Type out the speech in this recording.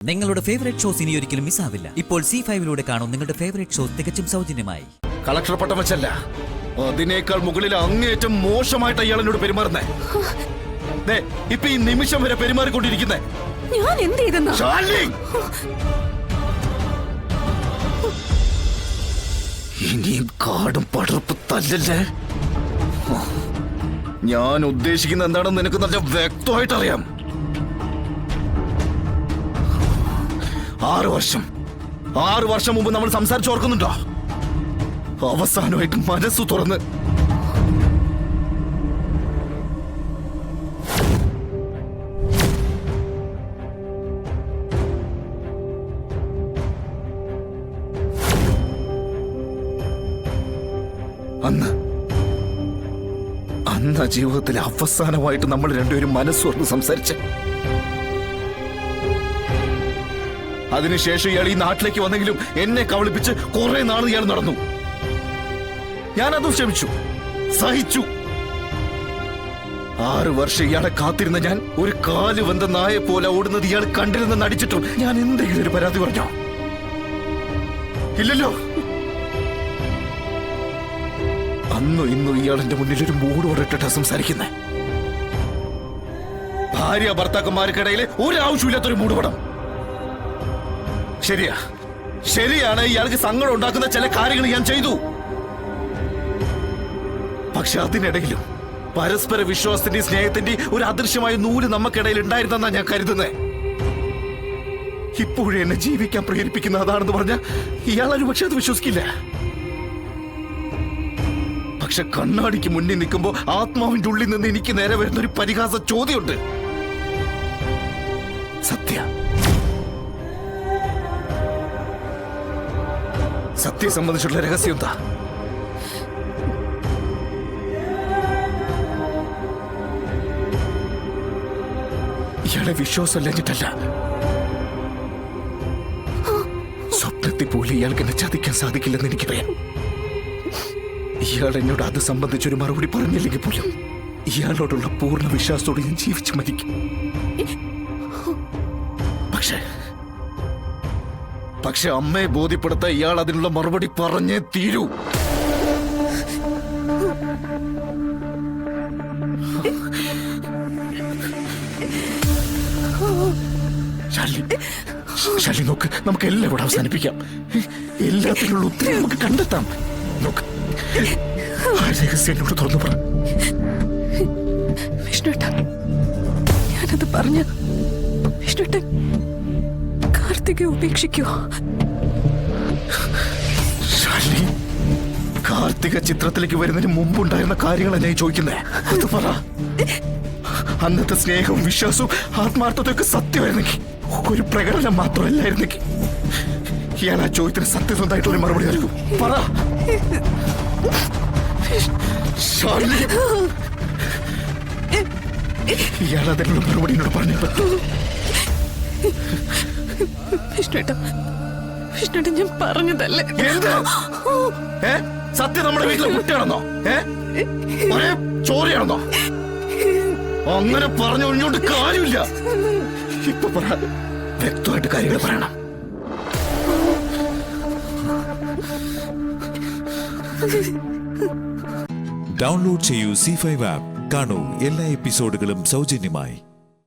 നിങ്ങളുടെ favourite shows ഇനി ഒരിക്കലും മിസ്സാവില്ല. ഇപ്പോൾ C5 കാണും നിങ്ങളുടെ ഫേവറേറ്റ് ഷോസ് തികച്ചും സൗജന്യമായി. കളക്ടർ പട്ടം വെച്ചല്ല, അതിനേക്കാൾ മുകളിൽ അങ്ങേറ്റം മോശമായിട്ട് അയാൾ എന്നോട് പെരുമാറുന്നേ. ഇപ്പൊ ഈ നിമിഷം വരെ പെരുമാറിക്കൊണ്ടിരിക്കുന്നേ. ഞാൻ എന്ത് ചെയ്തെന്നാ? ഇനിയും കാടും പടർപ്പ് തല്ലല്ലേ. ഞാൻ ഉദ്ദേശിക്കുന്ന എന്താണെന്ന് നിനക്ക് നല്ല വ്യക്തമായിട്ട് അറിയാം. 6 വർഷം മുമ്പ് നമ്മൾ സംസാരിച്ചോർക്കുന്നുണ്ടോ? അവസാനമായിട്ട് മനസ്സു തുറന്ന് അന്ന് ജീവിതത്തിൽ അവസാനമായിട്ട് നമ്മൾ രണ്ടുപേരും മനസ്സ് തുറന്ന് സംസാരിച്ച്. അതിനുശേഷം ഇയാൾ ഈ നാട്ടിലേക്ക് വന്നെങ്കിലും എന്നെ കബളിപ്പിച്ച് കുറെ നാൾ ഇയാൾ നടന്നു. ഞാനതും ക്ഷമിച്ചു, സഹിച്ചു. 6 വർഷം ഇയാളെ കാത്തിരുന്ന ഞാൻ ഒരു കാല് വന്ന നായെ പോലെ ഓടുന്നത് ഇയാൾ കണ്ടിരുന്ന നടിച്ചിട്ടും ഞാൻ എന്തെങ്കിലും ഒരു പരാതി പറഞ്ഞോ? ഇല്ലല്ലോ. അന്നും ഇന്നും ഇയാൾ എന്റെ മുന്നിൽ ഒരു മൂടോടിട്ടാ സംസാരിക്കുന്നേ. ഭാര്യ ഭർത്താക്കന്മാർക്കിടയിൽ ഒരാവശ്യമില്ലാത്തൊരു മൂടുപടം. ശരിയാണ്, ഇയാൾക്ക് സങ്കടം ഉണ്ടാക്കുന്ന ചില കാര്യങ്ങൾ ഞാൻ ചെയ്തു. പക്ഷെ അതിനിടയിലും പരസ്പര വിശ്വാസത്തിന്റെ സ്നേഹത്തിന്റെ ഒരു അദൃശ്യമായ നൂല് നമുക്കിടയിൽ ഉണ്ടായിരുന്നെന്നാ ഞാൻ കരുതുന്നേ. ഇപ്പോഴും എന്നെ ജീവിക്കാൻ പ്രേരിപ്പിക്കുന്ന അതാണെന്ന് പറഞ്ഞ ഇയാളൊരു പക്ഷെ അത് വിശ്വസിക്കില്ല. പക്ഷെ കണ്ണാടിക്ക് മുന്നിൽ നിൽക്കുമ്പോ ആത്മാവിന്റെ ഉള്ളിൽ നിന്ന് എനിക്ക് നേരെ വരുന്ന ഒരു പരിഹാസ ചോദ്യമുണ്ട്. സത്യം സംബന്ധിച്ചുള്ള രഹസ്യം എന്താ? ഇയാളെ വിശ്വാസമല്ലഞ്ഞിട്ടല്ല, സ്വപ്നത്തിൽ പോലും ഇയാൾക്ക് എന്നെ ചതിക്കാൻ സാധിക്കില്ലെന്ന് എനിക്കറിയാം. ഇയാൾ എന്നോട് അത് സംബന്ധിച്ചൊരു മറുപടി പറഞ്ഞില്ലെങ്കിൽ പോലും ഇയാളോടുള്ള പൂർണ്ണ വിശ്വാസത്തോടെ ഞാൻ ജീവിച്ചു മരിക്കും. പക്ഷെ അമ്മയെ ബോധ്യപ്പെടുത്താൻ ഇയാൾ അതിനുള്ള മറുപടി പറഞ്ഞേ തീരൂ. ശാലി നോക്ക്, നമുക്ക് എല്ലാം ഇവിടെ അവസാനിപ്പിക്കാം. എല്ലാത്തിനുള്ള ഉത്തരം നമുക്ക് കണ്ടെത്താം. നോക്ക്, രഹസ്യം എന്നോട് തുറന്നു പറ. വിഷ്ണുട്ടൻ, ഞാനത് പറഞ്ഞ വിഷ്ണുട്ടൻ കാർത്തികെ ഉപേക്ഷിക്കോ? കാർത്തിക ചിത്രത്തിലേക്ക് വരുന്നതിന് മുമ്പുണ്ടായിരുന്ന കാര്യങ്ങളാണ് ഞാൻ ചോദിക്കുന്നേ. അത് പറ. അന്നത്തെ സ്നേഹവും വിശ്വാസവും ആത്മാർത്ഥതയൊക്കെ സത്യമായിരുന്നെങ്കിൽ, ഒരു പ്രകടനം മാത്രമല്ലായിരുന്നെങ്കിൽ, ഇയാൾ ആ ചോദ്യത്തിന് സത്യസന്ധമായിട്ടൊരു മറുപടി നൽകും. പറ. ഇയാൾ അതിനുള്ള മറുപടി എന്നോട് പറഞ്ഞു പറ്റൂ. വിഷ്ണുട്ടൻ, ഞാൻ പറഞ്ഞതല്ലേ. സത്യം നമ്മുടെ വീട്ടിലെ കുട്ടിയാണെന്നോ? ഒരേ ചോരയാണെന്നോ? അങ്ങനെ പറഞ്ഞു ഒഴിഞ്ഞോണ്ട് കാര്യമില്ല. ഇപ്പൊ പറ, വ്യക്തമായിട്ട് കാര്യങ്ങൾ പറയണം. ഡൗൺലോഡ് ചെയ്യൂ C5 ആപ്പ്. കാണൂ എല്ലാ എപ്പിസോഡുകളും സൗജന്യമായി.